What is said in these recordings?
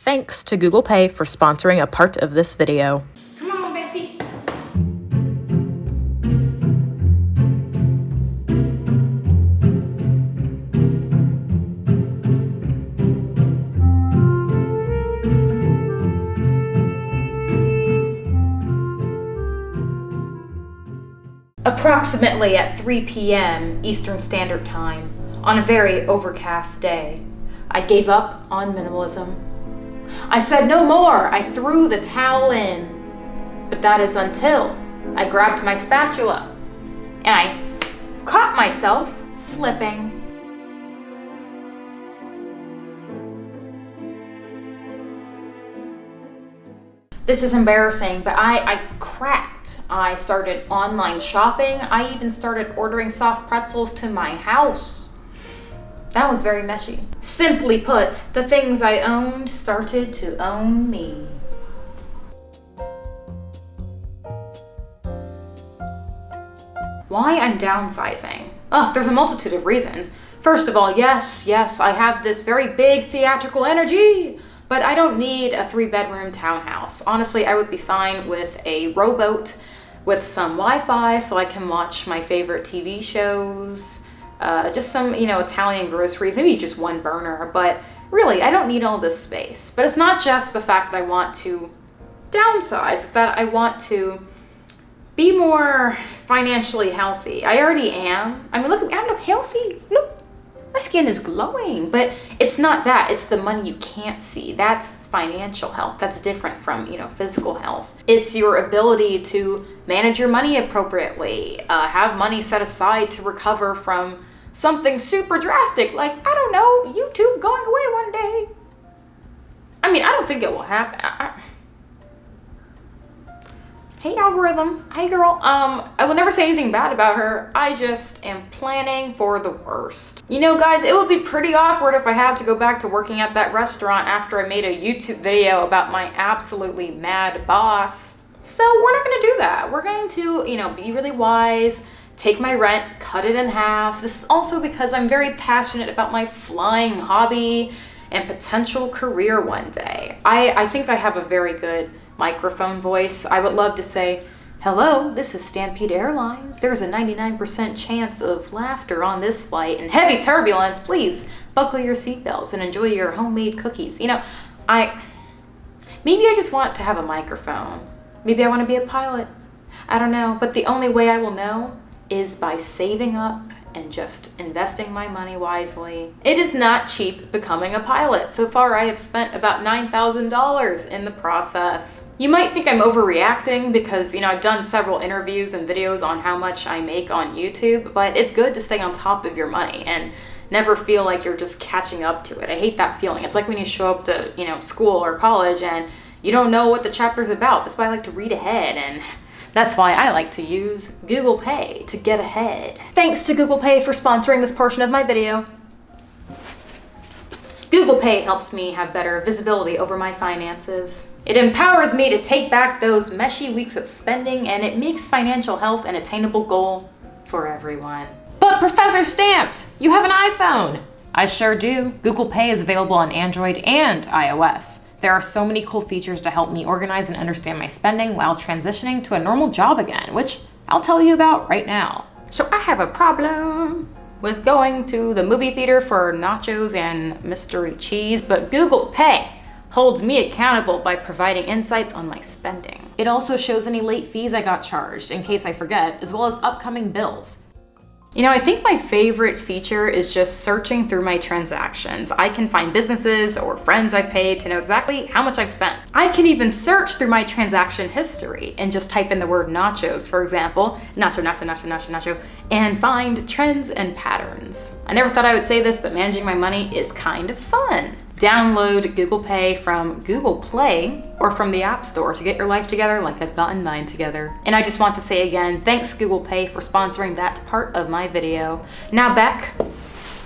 Thanks to Google Pay for sponsoring a part of this video. Come on, Bessie. Approximately at 3 p.m. Eastern Standard Time, on a very overcast day, I gave up on minimalism. I said no more. I threw the towel in. But that is until I grabbed my spatula and I caught myself slipping. This is embarrassing, but I cracked. I started online shopping. I even started ordering soft pretzels to my house. That was very messy. Simply put, the things I owned started to own me. Why I'm downsizing? Oh, there's a multitude of reasons. First of all, yes, I have this very big theatrical energy, but I don't need a 3-bedroom townhouse. Honestly, I would be fine with a rowboat with some Wi-Fi so I can watch my favorite TV shows, just some, Italian groceries, maybe just one burner, but really, I don't need all this space. But it's not just the fact that I want to downsize, it's that I want to be more financially healthy. I already am. I mean, look, I look healthy. Look, my skin is glowing, but it's not that. It's the money you can't see. That's financial health. That's different from, physical health. It's your ability to manage your money appropriately, have money set aside to recover from something super drastic, like, I don't know, YouTube going away one day. I mean, I don't think it will happen. Hey, algorithm. Hey, girl. I will never say anything bad about her. I just am planning for the worst. Guys, it would be pretty awkward if I had to go back to working at that restaurant after I made a YouTube video about my absolutely mad boss. So we're not going to do that. We're going to, be really wise, take my rent, cut it in half. This is also because I'm very passionate about my flying hobby and potential career one day. I think I have a very good microphone voice. I would love to say, hello, this is Stampede Airlines. There's a 99% chance of laughter on this flight and heavy turbulence. Please buckle your seatbelts and enjoy your homemade cookies. Maybe I just want to have a microphone. Maybe I want to be a pilot. I don't know, but the only way I will know is by saving up and just investing my money wisely. It is not cheap becoming a pilot. So far, I have spent about $9,000 in the process. You might think I'm overreacting because, I've done several interviews and videos on how much I make on YouTube, but it's good to stay on top of your money and never feel like you're just catching up to it. I hate that feeling. It's like when you show up to, school or college and you don't know what the chapter's about. That's why I like to read ahead, and that's why I like to use Google Pay to get ahead. Thanks to Google Pay for sponsoring this portion of my video. Google Pay helps me have better visibility over my finances. It empowers me to take back those meshy weeks of spending, and it makes financial health an attainable goal for everyone. But Professor Stamps, you have an iPhone. I sure do. Google Pay is available on Android and iOS. There are so many cool features to help me organize and understand my spending while transitioning to a normal job again, which I'll tell you about right now. So I have a problem with going to the movie theater for nachos and mystery cheese, but Google Pay holds me accountable by providing insights on my spending. It also shows any late fees I got charged in case I forget, as well as upcoming bills. I think my favorite feature is just searching through my transactions. I can find businesses or friends I've paid to know exactly how much I've spent. I can even search through my transaction history and just type in the word nachos, for example, nacho, and find trends and patterns. I never thought I would say this, but managing my money is kind of fun. Download Google Pay from Google Play or from the App Store to get your life together like I've gotten mine together. And I just want to say again, thanks Google Pay for sponsoring that part of my video. Now back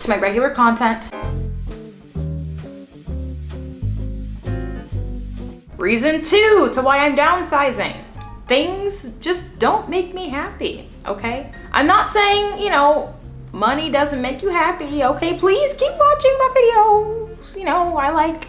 to my regular content. Reason 2 to why I'm downsizing. Things just don't make me happy, okay? I'm not saying, money doesn't make you happy, okay? Please keep watching my videos. I like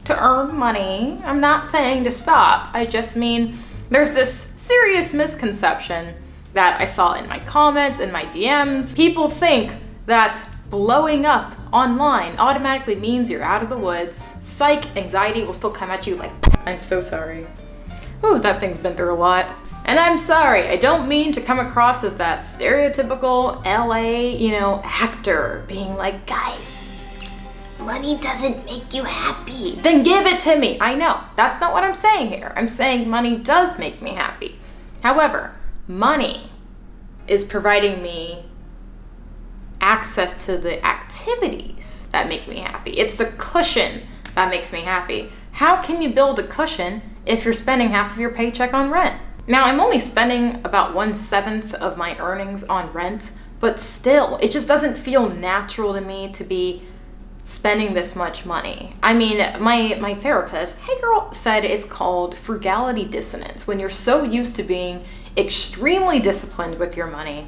to earn money. I'm not saying to stop. I just mean there's this serious misconception that I saw in my comments, in my DMs. People think that blowing up online automatically means you're out of the woods. Psych, anxiety will still come at you like, I'm so sorry. Ooh, that thing's been through a lot. And I'm sorry, I don't mean to come across as that stereotypical LA, actor being like, guys, money doesn't make you happy. Then give it to me. I know, that's not what I'm saying here. I'm saying money does make me happy. However, money is providing me access to the activities that make me happy. It's the cushion that makes me happy. How can you build a cushion if you're spending half of your paycheck on rent? Now, I'm only spending about 1/7 of my earnings on rent, but still, it just doesn't feel natural to me to be spending this much money. I mean, my therapist, hey girl, said it's called frugality dissonance, when you're so used to being extremely disciplined with your money,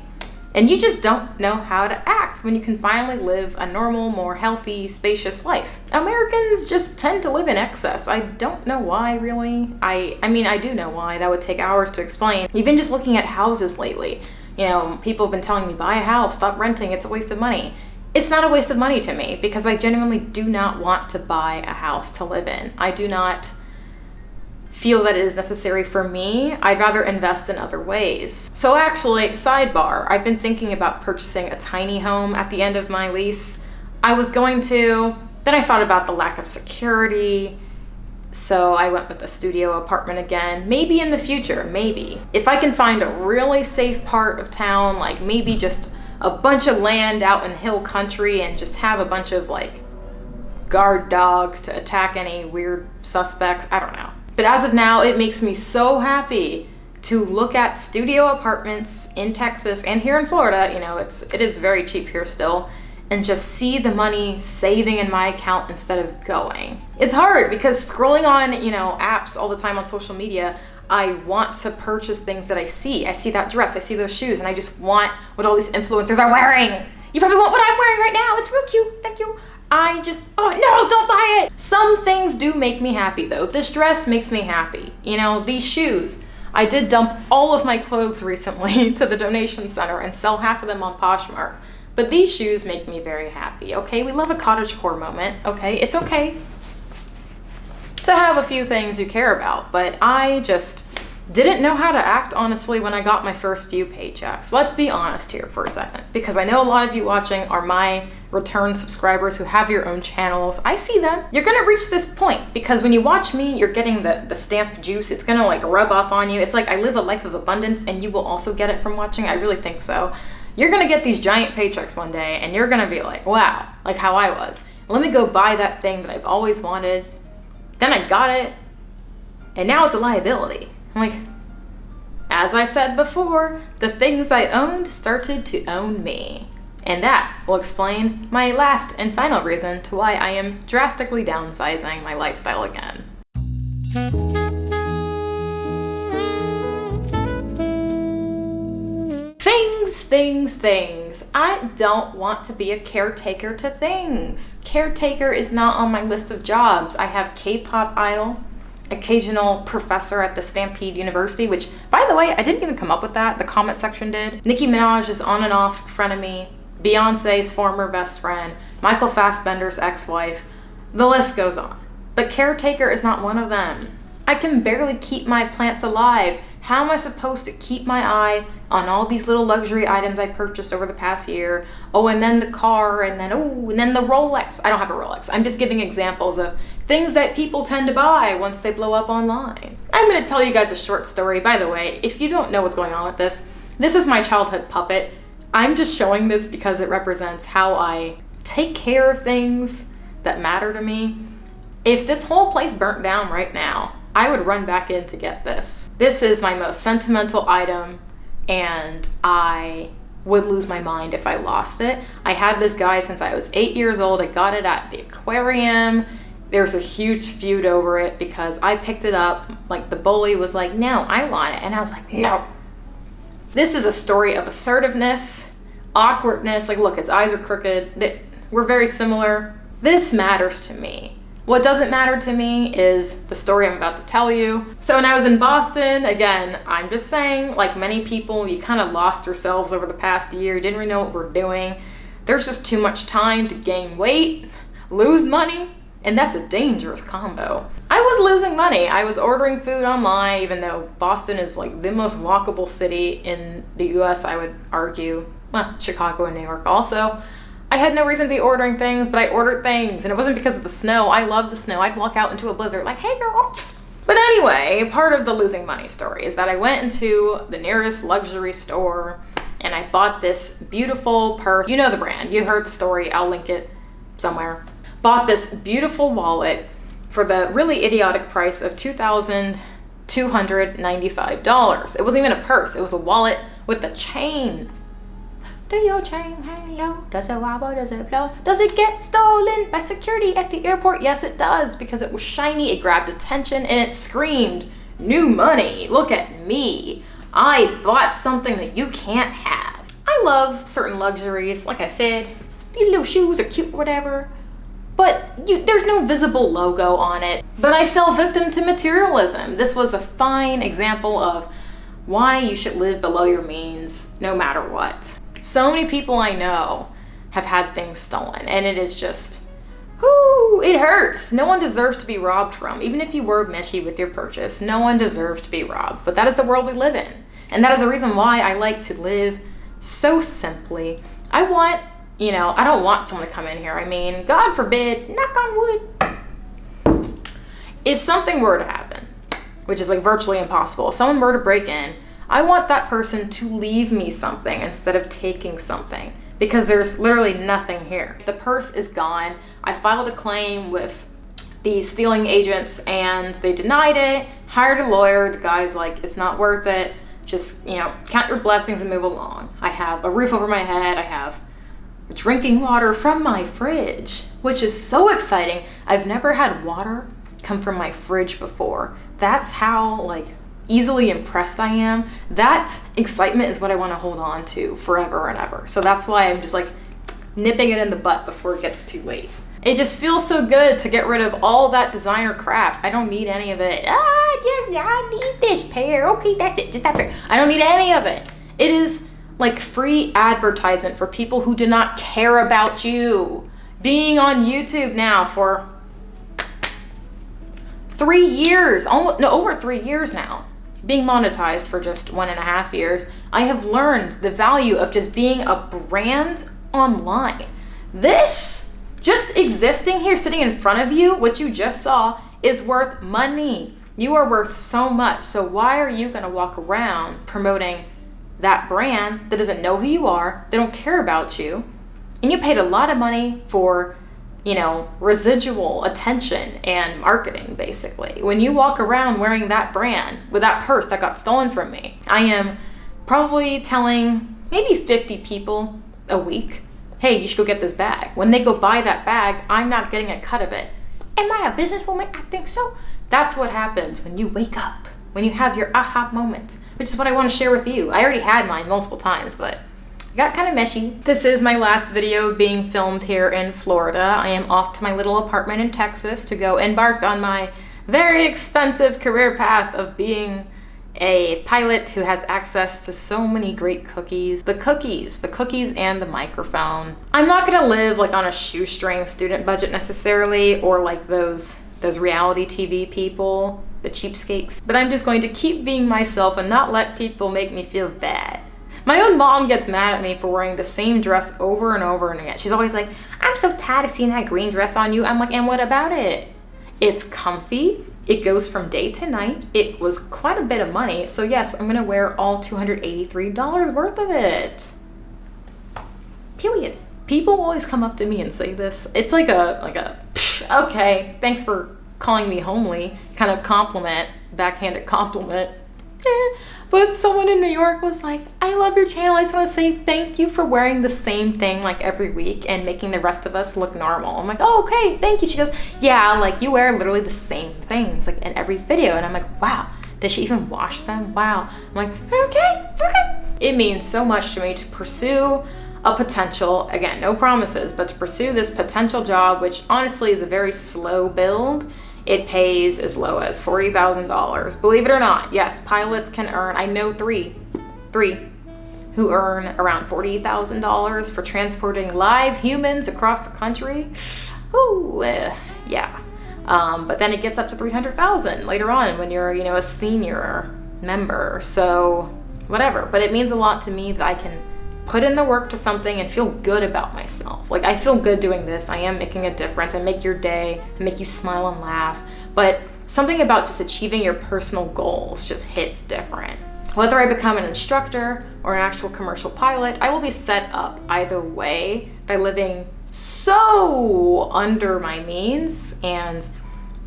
and you just don't know how to act when you can finally live a normal, more healthy, spacious life. Americans just tend to live in excess. I don't know why, really. I mean, I do know why. That would take hours to explain. Even just looking at houses lately, people have been telling me, buy a house, stop renting, it's a waste of money. It's not a waste of money to me because I genuinely do not want to buy a house to live in. I do not feel that it is necessary for me. I'd rather invest in other ways. So actually, sidebar, I've been thinking about purchasing a tiny home at the end of my lease. I was going to, then I thought about the lack of security, so I went with a studio apartment again. Maybe in the future, maybe. If I can find a really safe part of town, like maybe just a bunch of land out in hill country and just have a bunch of guard dogs to attack any weird suspects, I don't know. But as of now, it makes me so happy to look at studio apartments in Texas and here in Florida. It is very cheap here still, and just see the money saving in my account instead of going. It's hard because scrolling on, apps all the time on social media, I want to purchase things that I see. I see that dress, I see those shoes, and I just want what all these influencers are wearing. You probably want what I'm wearing right now. It's real cute, thank you. Oh no, don't buy it. Some things do make me happy though. This dress makes me happy. These shoes. I did dump all of my clothes recently to the donation center and sell half of them on Poshmark. But these shoes make me very happy, okay? We love a cottagecore moment, okay? It's okay to have a few things you care about, but I just didn't know how to act, honestly, when I got my first few paychecks. Let's be honest here for a second, because I know a lot of you watching are my return subscribers who have your own channels. I see them. You're gonna reach this point because when you watch me, you're getting the stamp juice. It's gonna rub off on you. It's like I live a life of abundance and you will also get it from watching. I really think so. You're gonna get these giant paychecks one day and you're gonna be like, wow, like how I was. Let me go buy that thing that I've always wanted. Then I got it and now it's a liability. I'm like, as I said before, the things I owned started to own me. And that will explain my last and final reason to why I am drastically downsizing my lifestyle again. Things. I don't want to be a caretaker to things. Caretaker is not on my list of jobs. I have K-pop idol, occasional professor at the Stampede University, which, by the way, I didn't even come up with that. The comment section did. Nicki Minaj is on and off frenemy. Beyonce's former best friend. Michael Fassbender's ex-wife. The list goes on. But caretaker is not one of them. I can barely keep my plants alive. How am I supposed to keep my eye on all these little luxury items I purchased over the past year? Oh, and then the car, and then the Rolex. I don't have a Rolex. I'm just giving examples of things that people tend to buy once they blow up online. I'm gonna tell you guys a short story. By the way, if you don't know what's going on with this is my childhood puppet. I'm just showing this because it represents how I take care of things that matter to me. If this whole place burnt down right now, I would run back in to get this. This is my most sentimental item, and I would lose my mind if I lost it. I had this guy since I was 8 years old. I got it at the aquarium. There was a huge feud over it because I picked it up. The bully was like, no, I want it. And I was like, no. This is a story of assertiveness, awkwardness. Look, its eyes are crooked. We're very similar. This matters to me. What doesn't matter to me is the story I'm about to tell you. So when I was in Boston, again, I'm just saying, like many people, you kind of lost yourselves over the past year, didn't really know what we're doing. There's just too much time to gain weight, lose money, and that's a dangerous combo. I was losing money. I was ordering food online, even though Boston is like the most walkable city in the US, I would argue. Well, Chicago and New York also. I had no reason to be ordering things, but I ordered things, and it wasn't because of the snow. I love the snow. I'd walk out into a blizzard like, hey girl. But anyway, part of the losing money story is that I went into the nearest luxury store and I bought this beautiful purse. You know the brand, you heard the story, I'll link it somewhere. Bought this beautiful wallet for the really idiotic price of $2,295. It wasn't even a purse, it was a wallet with a chain. Do your chain hang low? Does it wobble? Does it blow? Does it get stolen by security at the airport? Yes, it does, because it was shiny, it grabbed attention, and it screamed, new money, look at me. I bought something that you can't have. I love certain luxuries, like I said, these little shoes are cute or whatever, but there's no visible logo on it. But I fell victim to materialism. This was a fine example of why you should live below your means no matter what. So many people I know have had things stolen, and it is just, whoo, it hurts. No one deserves to be robbed from. Even if you were meshy with your purchase, no one deserves to be robbed. But that is the world we live in. And that is the reason why I like to live so simply. I don't want someone to come in here. I mean, God forbid, knock on wood. If something were to happen, which is like virtually impossible, if someone were to break in, I want that person to leave me something instead of taking something, because there's literally nothing here. The purse is gone. I filed a claim with the stealing agents and they denied it, hired a lawyer. The guy's like, it's not worth it. Just, count your blessings and move along. I have a roof over my head. I have drinking water from my fridge, which is so exciting. I've never had water come from my fridge before. That's how easily impressed I am. That excitement is what I want to hold on to forever and ever. So that's why I'm just nipping it in the butt before it gets too late. It just feels so good to get rid of all that designer crap. I don't need any of it. I need this pair. Okay, that's it, just that pair. I don't need any of it. It is like free advertisement for people who do not care about you. Being on YouTube now for 3 years, over 3 years now. Being monetized for just 1.5 years, I have learned the value of just being a brand online. This, just existing here, sitting in front of you, what you just saw, is worth money. You are worth so much. So why are you gonna walk around promoting that brand that doesn't know who you are, they don't care about you, and you paid a lot of money for residual attention and marketing, basically. When you walk around wearing that brand with that purse that got stolen from me, I am probably telling maybe 50 people a week, hey, you should go get this bag. When they go buy that bag, I'm not getting a cut of it. Am I a businesswoman? I think so. That's what happens when you wake up, when you have your aha moment, which is what I want to share with you. I already had mine multiple times, but it got kind of meshy. This is my last video being filmed here in Florida. I am off to my little apartment in Texas to go embark on my very expensive career path of being a pilot who has access to so many great cookies. The cookies and the microphone. I'm not gonna live on a shoestring student budget necessarily, or like those reality TV people, the cheapskates. But I'm just going to keep being myself and not let people make me feel bad. My own mom gets mad at me for wearing the same dress over and over and again. She's always like, I'm so tired of seeing that green dress on you. I'm like, and what about it? It's comfy. It goes from day to night. It was quite a bit of money. So yes, I'm gonna wear all $283 worth of it. Period. People always come up to me and say this. It's like a okay, thanks for calling me homely kind of compliment, backhanded compliment. But someone in New York was like, I love your channel. I just want to say thank you for wearing the same thing every week and making the rest of us look normal. I'm like, oh, okay, thank you. She goes, yeah, you wear literally the same things in every video. And I'm like, wow, does she even wash them? Wow. I'm like, okay. It means so much to me to pursue a potential, again, no promises, but to pursue this potential job, which honestly is a very slow build. It pays as low as $40,000. Believe it or not, yes, pilots can earn, I know three who earn around $40,000 for transporting live humans across the country. Ooh, yeah. But then it gets up to $300,000 later on when you're, a senior member. So whatever, but it means a lot to me that I can put in the work to something and feel good about myself. Like, I feel good doing this. I am making a difference. I make your day, I make you smile and laugh. But something about just achieving your personal goals just hits different. Whether I become an instructor or an actual commercial pilot, I will be set up either way by living so under my means. And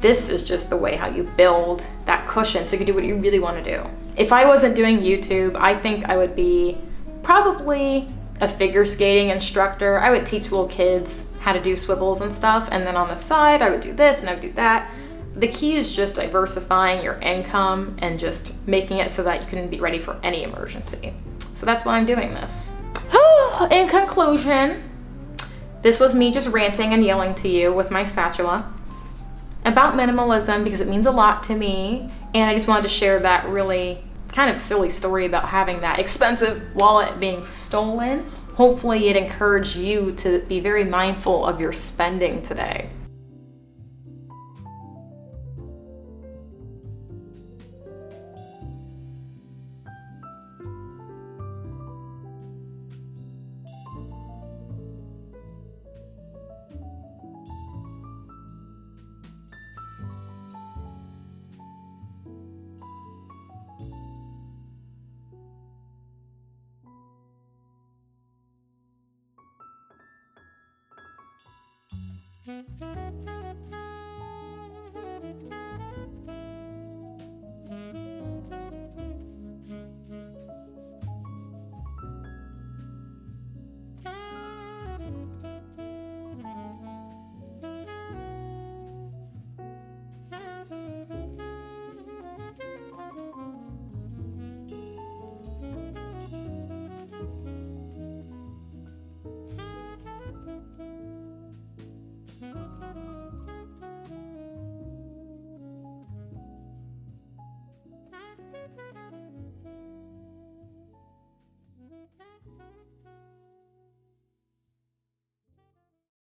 this is just the way how you build that cushion so you can do what you really want to do. If I wasn't doing YouTube, I think I would be probably a figure skating instructor. I would teach little kids how to do swivels and stuff. And then on the side, I would do this and I would do that. The key is just diversifying your income and just making it so that you can be ready for any emergency. So that's why I'm doing this. In conclusion, this was me just ranting and yelling to you with my spatula about minimalism because it means a lot to me. And I just wanted to share that really kind of silly story about having that expensive wallet being stolen. Hopefully it encouraged you to be very mindful of your spending today.